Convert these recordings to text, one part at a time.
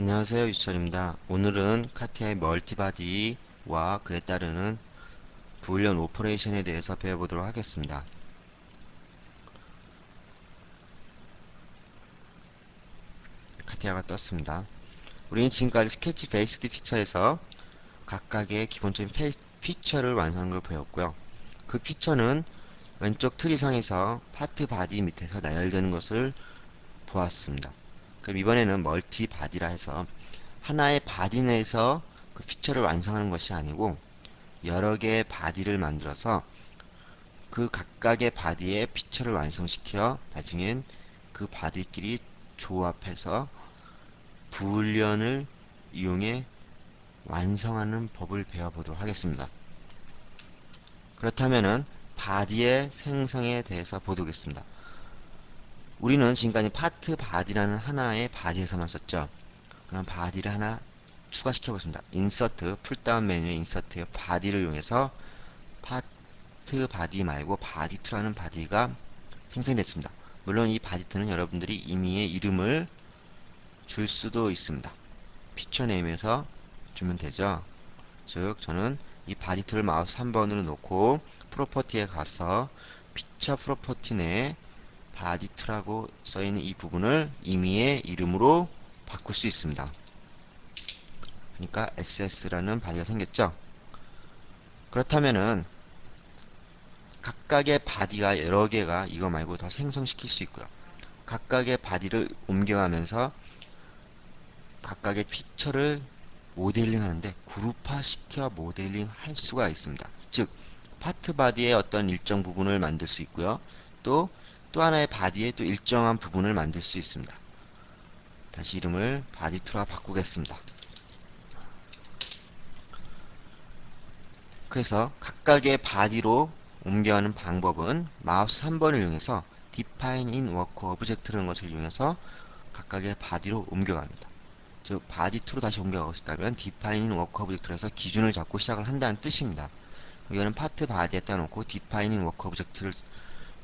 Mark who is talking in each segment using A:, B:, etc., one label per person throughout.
A: 안녕하세요, 유철입니다. 오늘은 카티아의 멀티바디와 그에 따르는 불련 오퍼레이션에 대해서 배워보도록 하겠습니다. 카티아가 떴습니다. 우리는 지금까지 스케치 베이스드 피처에서 각각의 기본적인 피처를 완성하는 걸 배웠고요. 그 피처는 왼쪽 트리상에서 파트 바디 밑에서 나열되는 것을 보았습니다. 그럼 이번에는 멀티 바디라 해서 하나의 바디 내에서 그 피처를 완성하는 것이 아니고 여러 개의 바디를 만들어서 그 각각의 바디의 피처를 완성시켜 나중엔 그 바디끼리 조합해서 부울련을 이용해 완성하는 법을 배워보도록 하겠습니다. 그렇다면은 바디의 생성에 대해서 보도록하겠습니다. 우리는 지금까지 파트 바디라는 하나의 바디에서만 썼죠. 그럼 바디를 하나 추가시켜 보겠습니다. 인서트, 풀다운 메뉴의 인서트 바디를 이용해서 파트 바디 말고 바디2라는 바디가 생성됐습니다. 물론 이 바디2는 여러분들이 임의의 이름을 줄 수도 있습니다. 피처 네임에서 주면 되죠. 즉 저는 이 바디2를 마우스 3번으로 놓고 프로퍼티에 가서 피처 프로퍼티 내에 바디2라고 써있는 이 부분을 임의의 이름으로 바꿀 수 있습니다. 그러니까 SS라는 바디가 생겼죠. 그렇다면은 각각의 바디가 여러 개가 이거 말고 더 생성시킬 수 있고요. 각각의 바디를 옮겨가면서 각각의 피처를 모델링 하는데 그룹화 시켜 모델링 할 수가 있습니다. 즉 파트 바디의 어떤 일정 부분을 만들 수 있고요. 또 하나의 바디의 또 일정한 부분을 만들 수 있습니다. 다시 이름을 바디2라 바꾸겠습니다. 그래서 각각의 바디로 옮겨가는 방법은 마우스 3번을 이용해서 define in work object라는 것을 이용해서 각각의 바디로 옮겨갑니다. 즉 바디2로 다시 옮겨가고 싶다면 define in work object에서 기준을 잡고 시작을 한다는 뜻입니다. 이거는 파트 바디에다 놓고 define in work object를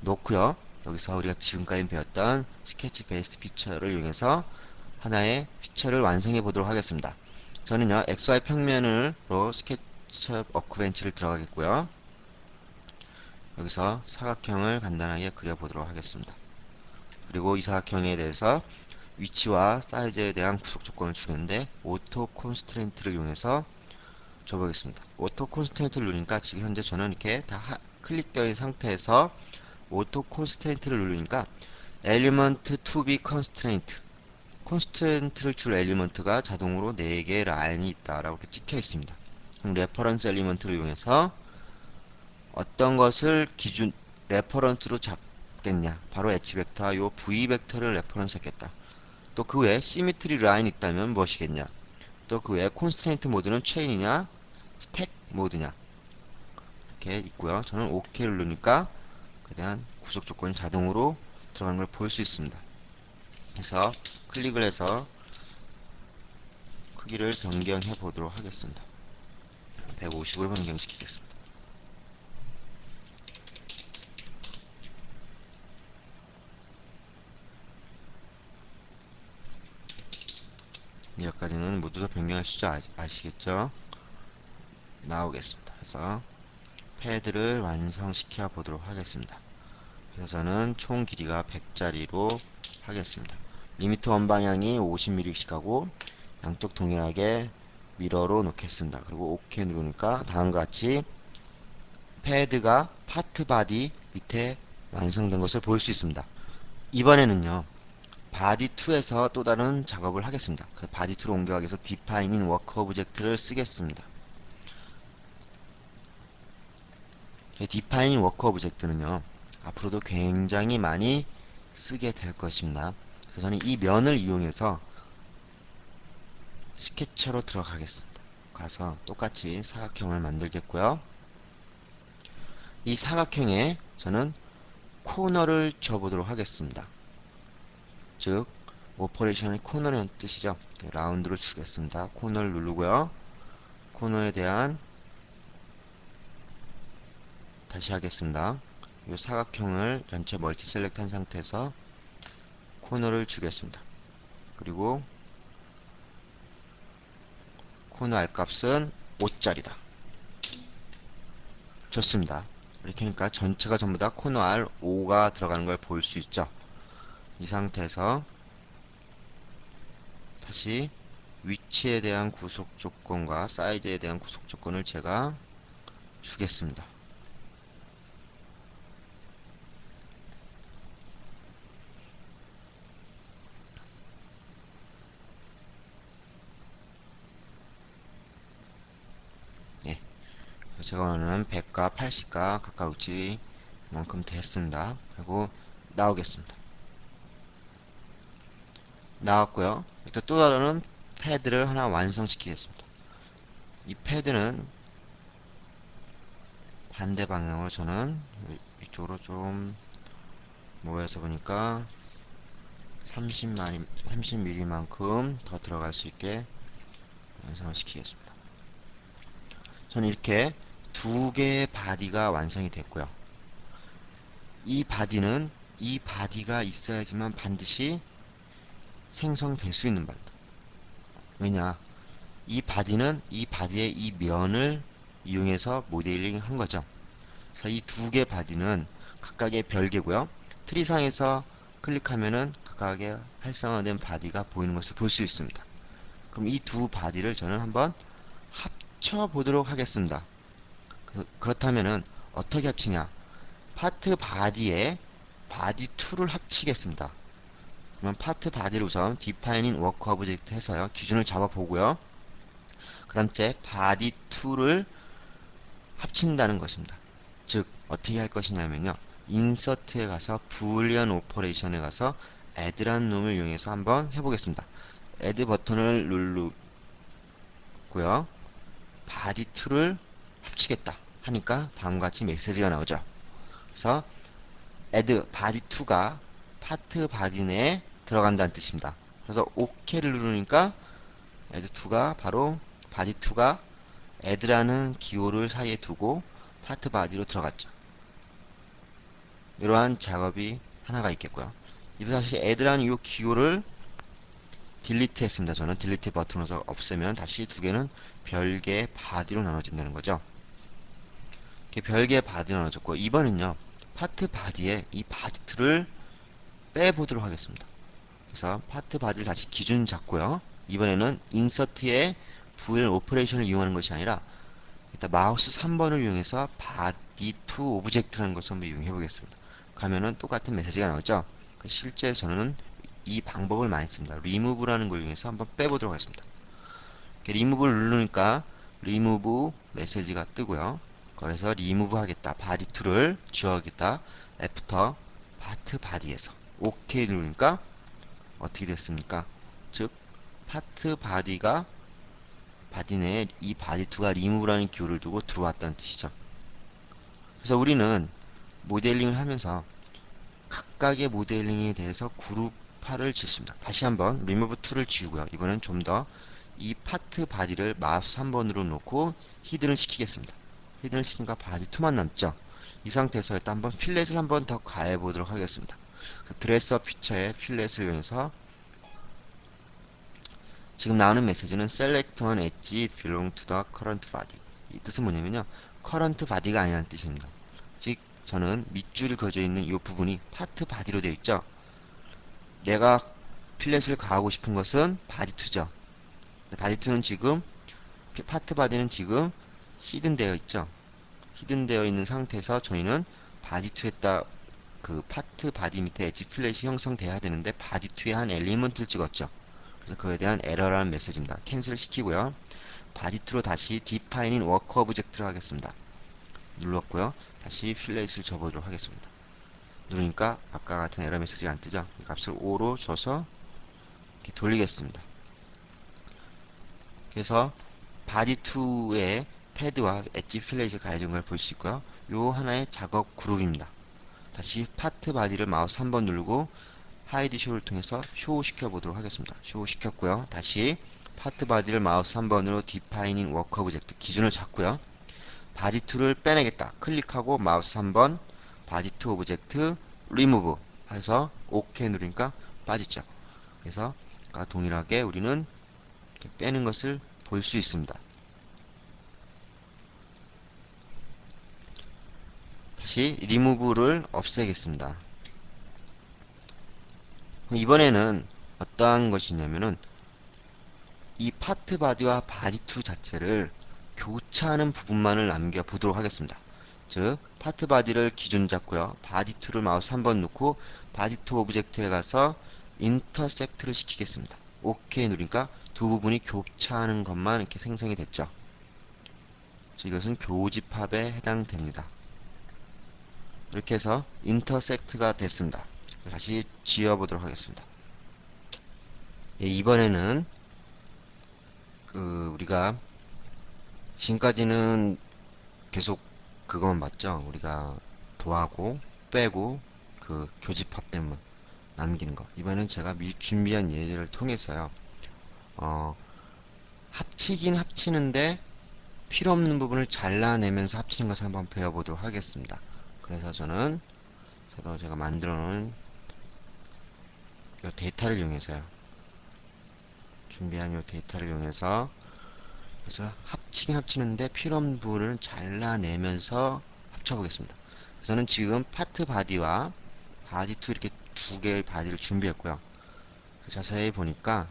A: 놓고요. 여기서 우리가 지금까지 배웠던 스케치 베이스드 피처를 이용해서 하나의 피처를 완성해 보도록 하겠습니다. 저는요 XY 평면으로 스케치업 워크벤치를 들어가겠고요. 여기서 사각형을 간단하게 그려보도록 하겠습니다. 그리고 이 사각형에 대해서 위치와 사이즈에 대한 구속 조건을 주는데 오토 콘스트레인트를 이용해서 줘보겠습니다. 오토 콘스트레인트를 누르니까 지금 현재 저는 이렇게 다 클릭되어 있는 상태에서 오토 콘스트레인트를 누르니까 엘리먼트 투 비 컨스트레인트 콘스트레인트를 줄 엘리먼트가 자동으로 4개의 라인이 있다라고 이렇게 찍혀 있습니다. 그럼 레퍼런스 엘리먼트를 이용해서 어떤 것을 기준 레퍼런스로 잡겠냐, 바로 H 벡터와 요 V 벡터를 레퍼런스 했겠다. 또 그 외에 시미트리 라인 있다면 무엇이겠냐, 또 그 외에 콘스트레인트 모드는 체인이냐 스택 모드냐 이렇게 있고요. 저는 OK를 누르니까 그에 대한 구속 조건이 자동으로 들어가는 걸 볼 수 있습니다. 그래서 클릭을 해서 크기를 변경해 보도록 하겠습니다. 150으로 변경시키겠습니다. 여기까지는 모두 다 변경할 수 있죠. 아시겠죠? 나오겠습니다. 그래서 패드를 완성시켜 보도록 하겠습니다. 그래서 저는 총 길이가 100짜리로 하겠습니다. 리미트 원방향이 50mm씩 하고 양쪽 동일하게 미러로 놓겠습니다. 그리고 OK 누르니까 다음과 같이 패드가 파트 바디 밑에 완성된 것을 볼 수 있습니다. 이번에는요 바디2에서 또 다른 작업을 하겠습니다. 그 바디2로 옮겨가기 위해서 define in work object를 쓰겠습니다. define in work object는요 앞으로도 굉장히 많이 쓰게 될 것입니다. 그래서 저는 이 면을 이용해서 스케쳐로 들어가겠습니다. 가서 똑같이 사각형을 만들겠고요. 이 사각형에 저는 코너를 줘보도록 하겠습니다. 즉 오퍼레이션의 코너라는 뜻이죠. 라운드를 주겠습니다. 코너를 누르고요. 코너에 대한 다시 하겠습니다. 이 사각형을 전체 멀티 셀렉트 한 상태에서 코너를 주겠습니다. 그리고 코너 R 값은 5짜리다. 좋습니다. 이렇게 하니까 전체가 전부 다 코너 R 5가 들어가는 걸 볼 수 있죠. 이 상태에서 다시 위치에 대한 구속 조건과 사이즈에 대한 구속 조건을 제가 주겠습니다. 예, 제가 원하는 100과 80과 가까울지 만큼 됐습니다. 그리고 나오겠습니다. 나왔고요. 또 다른 패드를 하나 완성시키겠습니다. 이 패드는 반대 방향으로 저는 이쪽으로 좀 모여서 보니까 30mm만큼 더 들어갈 수 있게 완성을 시키겠습니다. 저는 이렇게 두 개의 바디가 완성이 됐고요. 이 바디가 있어야지만 반드시 생성될 수 있는 바디다. 왜냐? 이 바디는 이 바디의 이 면을 이용해서 모델링 한 거죠. 그래서 이 두 개 바디는 각각의 별개고요. 트리상에서 클릭하면은 각각의 활성화된 바디가 보이는 것을 볼 수 있습니다. 그럼 이 두 바디를 저는 한번 합쳐 보도록 하겠습니다. 그렇다면은 어떻게 합치냐? 파트 바디에 바디 2를 합치겠습니다. 그러면 파트 바디를 우선 디파이닝 워크 오브젝트 해서요. 기준을 잡아 보고요. 그 다음째 바디 2를 합친다는 것입니다. 즉 어떻게 할 것이냐면요. 인서트에 가서 불리언 오퍼레이션에 가서 add라는 놈을 이용해서 한번 해보겠습니다. add 버튼을 누르고요. 바디 2를 합치겠다 하니까 다음과 같이 메시지가 나오죠. 그래서 add 바디 2가 파트 바디 내에 들어간다는 뜻입니다. 그래서 OK를 누르니까 add 2가 바로 바디 2가 add라는 기호를 사이에 두고 파트 바디로 들어갔죠. 이러한 작업이 하나가 있겠고요. 이번에 다시 add라는 이 기호를 딜리트 했습니다. 저는 딜리트 버튼으로 없애면 다시 두 개는 별개의 바디로 나눠진다는 거죠. 이렇게 별개의 바디로 나눠졌고, 이번엔요 파트 바디에 이 바디 2를 빼보도록 하겠습니다. 그래서 파트 바디를 다시 기준 잡고요. 이번에는 인서트의 VL 오퍼레이션을 이용하는 것이 아니라 일단 마우스 3번을 이용해서 바디 2 오브젝트라는 것을 한번 이용해 보겠습니다. 가면은 똑같은 메시지가 나오죠. 실제 저는 이 방법을 많이 씁니다. 리무브라는 걸 이용해서 한번 빼보도록 하겠습니다. 리무브를 누르니까 리무브 메시지가 뜨고요. 거기서 리무브 하겠다. 바디 2를 지워야겠다. 애프터 파트 바디에서 OK 누르니까 어떻게 됐습니까? 즉 파트 바디가 바디 내에 이 바디 2가 리무브라는 기호를 두고 들어왔다는 뜻이죠. 그래서 우리는 모델링을 하면서 각각의 모델링에 대해서 그룹화를 짓습니다. 다시 한번 remove 2를 지우고요. 이번엔 좀 더 이 파트 바디를 마우스 3번으로 놓고 히든을 시키겠습니다. 히든을 시킨가 바디 2만 남죠. 이 상태에서 일단 한번 필렛을 한번 더 가해 보도록 하겠습니다. 드레스업 피처의 필렛을 이용해서 지금 나오는 메시지는 select one edge belong to the current body. 이 뜻은 뭐냐면요. current body가 아니라는 뜻입니다. 즉 저는 밑줄이 그어져 있는 이 부분이 파트 바디로 되어 있죠. 내가 필렛을 가하고 싶은 것은 바디 2죠. 바디 2는 지금 파트 바디는 지금 히든 되어 있죠. 히든 되어 있는 상태에서 저희는 바디 2에다 그 파트 바디 밑에 엣지 필렛이 형성돼야 되는데 바디 2에 한 엘리먼트를 찍었죠. 그래서 그에 대한 에러라는 메시지입니다. 캔슬 시키고요. 바디 2로 다시 디파이닝 워크 오브젝트를 하겠습니다. 눌렀고요. 다시 필렛을 접어보도록 하겠습니다. 누르니까 아까 같은 에러 메시지가 안 뜨죠. 이 값을 5로 줘서 이렇게 돌리겠습니다. 그래서 바디 2의 패드와 엣지 필렛이 가해진 걸 볼 수 있고요. 요 하나의 작업 그룹입니다. 다시 파트 바디를 마우스 3번 누르고 하이드 쇼를 통해서 쇼 시켜 보도록 하겠습니다. 쇼 시켰고요. 다시 파트 바디를 마우스 3번으로 디파이닝 워크 오브젝트 기준을 잡고요. 바디 2를 빼내겠다. 클릭하고 마우스 3번 바디 2 오브젝트 리무브 해서 OK 누르니까 빠지죠. 그래서 아까 동일하게 우리는 이렇게 빼는 것을 볼 수 있습니다. 다시 리무브를 없애겠습니다. 이번에는 어떠한 것이냐면은 이 파트 바디와 바디 2 자체를 교차하는 부분만을 남겨 보도록 하겠습니다. 즉 파트 바디를 기준 잡고요. 바디 2를 마우스 한번 놓고 바디 2 오브젝트에 가서 인터섹트를 시키겠습니다. OK 누르니까 두 부분이 교차하는 것만 이렇게 생성이 됐죠. 이것은 교집합에 해당됩니다. 이렇게 해서 인터섹트가 됐습니다. 다시 지워보도록 하겠습니다. 예, 이번에는 우리가 지금까지는 계속 그것만 봤죠. 우리가 더하고 빼고 그 교집합들만 남기는 거. 이번에는 제가 미리 준비한 예제를 통해서요. 합치긴 합치는데 필요 없는 부분을 잘라내면서 합치는 것을 한번 배워보도록 하겠습니다. 그래서 저는 새로 제가 만들어 놓은 이 데이터를 이용해서요. 준비한 이 데이터를 이용해서 그래서 합치긴 합치는데 필요 없는 부분을 잘라내면서 합쳐보겠습니다. 저는 지금 파트 바디와 바디 2 이렇게 두 개의 바디를 준비했고요. 자세히 보니까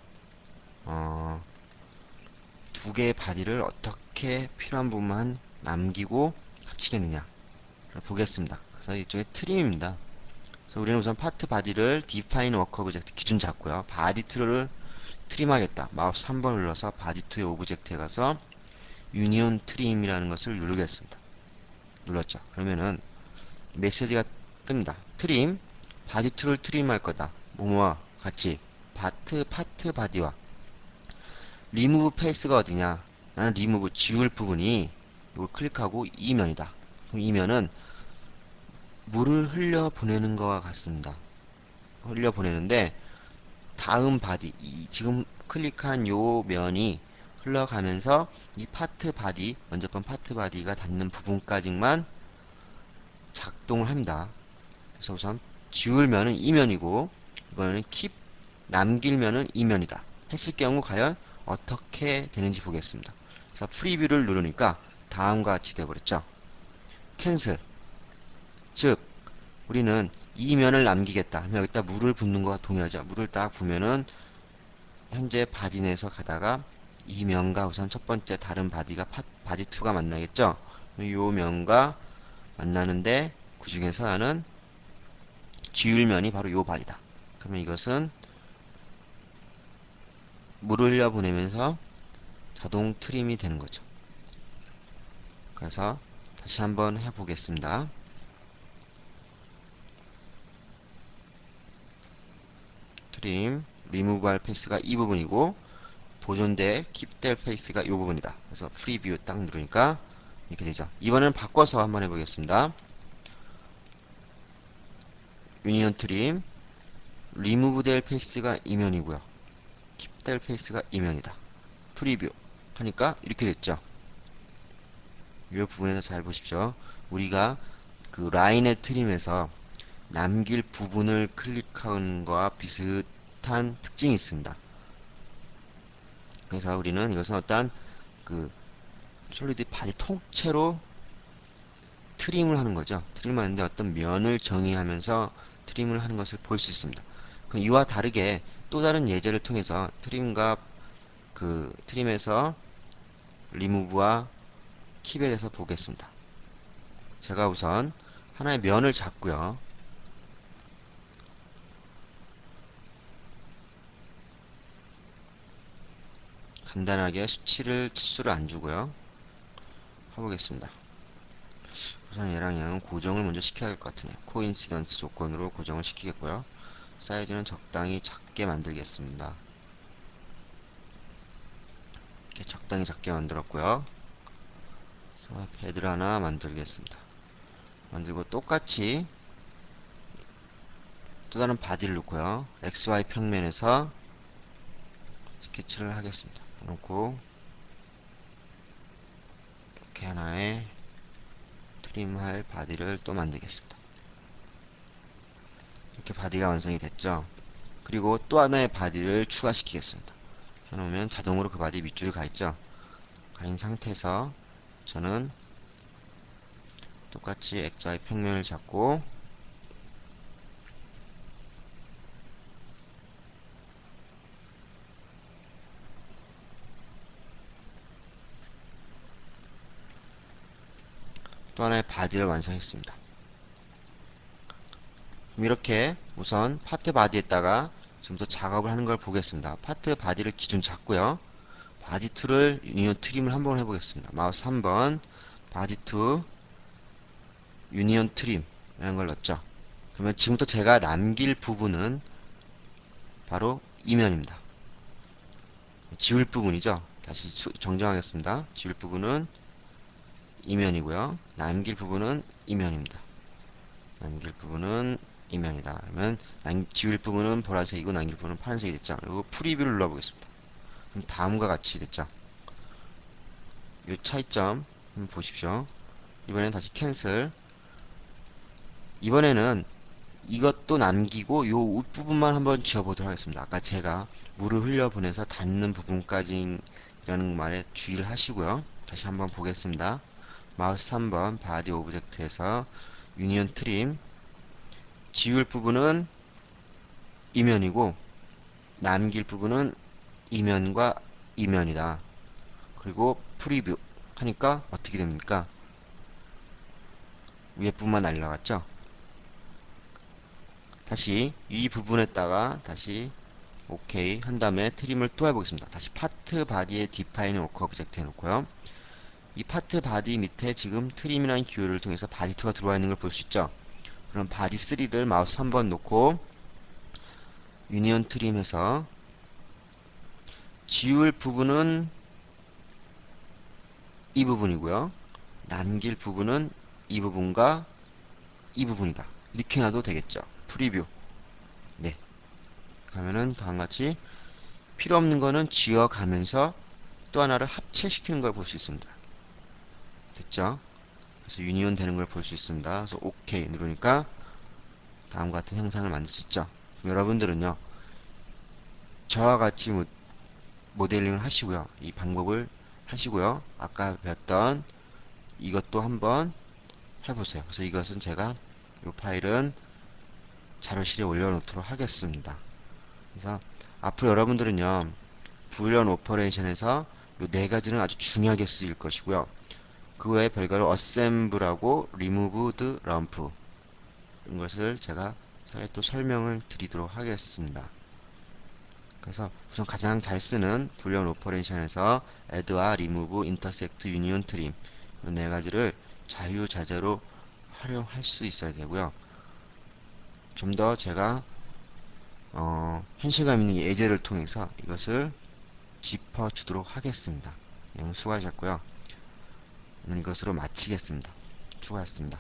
A: 두 개의 바디를 어떻게 필요한 부분만 남기고 합치겠느냐 보겠습니다. 그래서 이쪽에 트림입니다. 그래서 우리는 우선 파트 바디를 define work object 기준 잡고요. 바디 2를 트림하겠다. 마우스 3번 눌러서 바디 2의 오브젝트에 가서 유니온 트림이라는 것을 누르겠습니다. 눌렀죠. 그러면은 메시지가 뜹니다. 트림 바디 2를 트림할 거다. 뭐뭐와 같이 파트 바디와 리무브 페이스가 어디냐? 나는 리무브 지울 부분이 이걸 클릭하고 이면이다. 그럼 이면은 물을 흘려 보내는 것과 같습니다. 흘려 보내는데 다음 바디 지금 클릭한 요 면이 흘러가면서 이 파트 바디 먼저 번 파트 바디가 닿는 부분까지만 작동을 합니다. 그래서 우선 지울면은 이면이고 이번에는 킵 남길면은 이면이다 했을 경우 과연 어떻게 되는지 보겠습니다. 그래서 프리뷰를 누르니까 다음과 같이 되어버렸죠. 캔슬. 즉 우리는 이면을 남기겠다 하면 여기다 물을 붓는 것과 동일하죠. 물을 딱 부으면은 현재 바디 내에서 가다가 이 면과 우선 첫 번째 다른 바디가 바디 2가 만나겠죠. 이 면과 만나는데 그 중에서 나는 지울 면이 바로 이 바디다. 그러면 이것은 물을 흘려 보내면서 자동 트림이 되는 거죠. 그래서 다시 한번 해보겠습니다. 트림, 리무브할 페이스가 이 부분이고 보존될 킵될 페이스가 이 부분이다. 그래서 프리뷰 딱 누르니까 이렇게 되죠. 이번엔 바꿔서 한번 해보겠습니다. 유니온 트림, 리무브 될 페이스가 이면이고요. 킵될 페이스가 이면이다. 프리뷰 하니까 이렇게 됐죠. 이 부분에서 잘 보십시오. 우리가 그 라인의 트림에서 남길 부분을 클릭하는 것과 비슷한 특징이 있습니다. 그래서 우리는 이것은 어떠한 그 솔리드 바디 통째로 트림을 하는 거죠. 트림을 하는데 어떤 면을 정의하면서 트림을 하는 것을 볼 수 있습니다. 그럼 이와 다르게 또 다른 예제를 통해서 트림과 그 트림에서 리무브와 킵에 대해서 보겠습니다. 제가 우선 하나의 면을 잡고요. 간단하게 치수를 안 주고요. 해보겠습니다. 우선 얘랑 얘는 고정을 먼저 시켜야 될 것 같으네요. 코인시던스 조건으로 고정을 시키겠고요. 사이즈는 적당히 작게 만들겠습니다. 이렇게 적당히 작게 만들었고요. 그래서 패드를 하나 만들겠습니다. 만들고 똑같이 또 다른 바디를 놓고요. XY 평면에서 스케치를 하겠습니다. 해놓고 이렇게 하나의 트림할 바디를 또 만들겠습니다. 이렇게 바디가 완성이 됐죠. 그리고 또 하나의 바디를 추가시키겠습니다. 해놓으면 자동으로 그 바디 밑줄이 가 있죠. 가인 상태에서 저는 똑같이 액자의 평면을 잡고 또 하나의 바디를 완성했습니다. 그럼 이렇게 우선 파트 바디에다가 지금부터 작업을 하는 걸 보겠습니다. 파트 바디를 기준 잡고요. 바디 툴을 유니온 트림을 한번 해보겠습니다. 마우스 3번 바디 툴 유니온 트림 이라는 걸 넣었죠. 그러면 지금부터 제가 남길 부분은 바로 이면입니다. 지울 부분이죠. 다시 정정하겠습니다. 지울 부분은 이면이고요. 남길 부분은 이면입니다. 남길 부분은 이면이다. 그러면 지울 부분은 보라색이고 남길 부분은 파란색이 됐죠. 그리고 프리뷰를 눌러보겠습니다. 그럼 다음과 같이 됐죠. 이 차이점 한번 보십시오. 이번엔 다시 캔슬. 이번에는 이것도 남기고 요 윗부분만 한번 지워보도록 하겠습니다. 아까 제가 물을 흘려보내서 닿는 부분까지 라는 말에 주의를 하시고요. 다시 한번 보겠습니다. 마우스 3번 바디 오브젝트에서 유니온 트림 지울 부분은 이면이고 남길 부분은 이면과 이면이다. 그리고 프리뷰 하니까 어떻게 됩니까? 위에 부분만 날라갔죠? 다시 이 부분에다가 다시 오케이 한 다음에 트림을 또 해보겠습니다. 다시 파트 바디에 디파인 워크 오브젝트 해놓고요. 이 파트 바디 밑에 지금 트림이라는 기호를 통해서 바디 2가 들어와 있는 걸 볼 수 있죠. 그럼 바디 3를 마우스 3번 놓고 유니온 트림해서 지울 부분은 이 부분이고요. 남길 부분은 이 부분과 이 부분이다. 이렇게 놔도 되겠죠. 프리뷰. 네. 가면은 다음같이 필요 없는 거는 지워가면서 또 하나를 합체시키는 걸 볼 수 있습니다. 됐죠? 그래서 유니온 되는 걸 볼 수 있습니다. 그래서 OK 누르니까 다음과 같은 형상을 만들 수 있죠. 여러분들은요, 저와 같이 모델링을 하시고요. 이 방법을 하시고요. 아까 배웠던 이것도 한번 해보세요. 그래서 이것은 제가 이 파일은 자료실에 올려놓도록 하겠습니다. 그래서 앞으로 여러분들은요, 불리언 오퍼레이션에서 이 네 가지는 아주 중요하게 쓰일 것이고요. 그 외에 별거로 어셈블하고 리무브드 럼프 이런 것을 제가 차에 또 설명을 드리도록 하겠습니다. 그래서 우선 가장 잘 쓰는 불리언 오퍼레이션에서 add와 remove, intersect, union, trim 이 네 가지를 자유자재로 활용할 수 있어야 되고요. 좀 더 제가 현실감 있는 예제를 통해서 이것을 짚어주도록 하겠습니다. 수고하셨고요. 오늘 이것으로 마치겠습니다. 수고하셨습니다.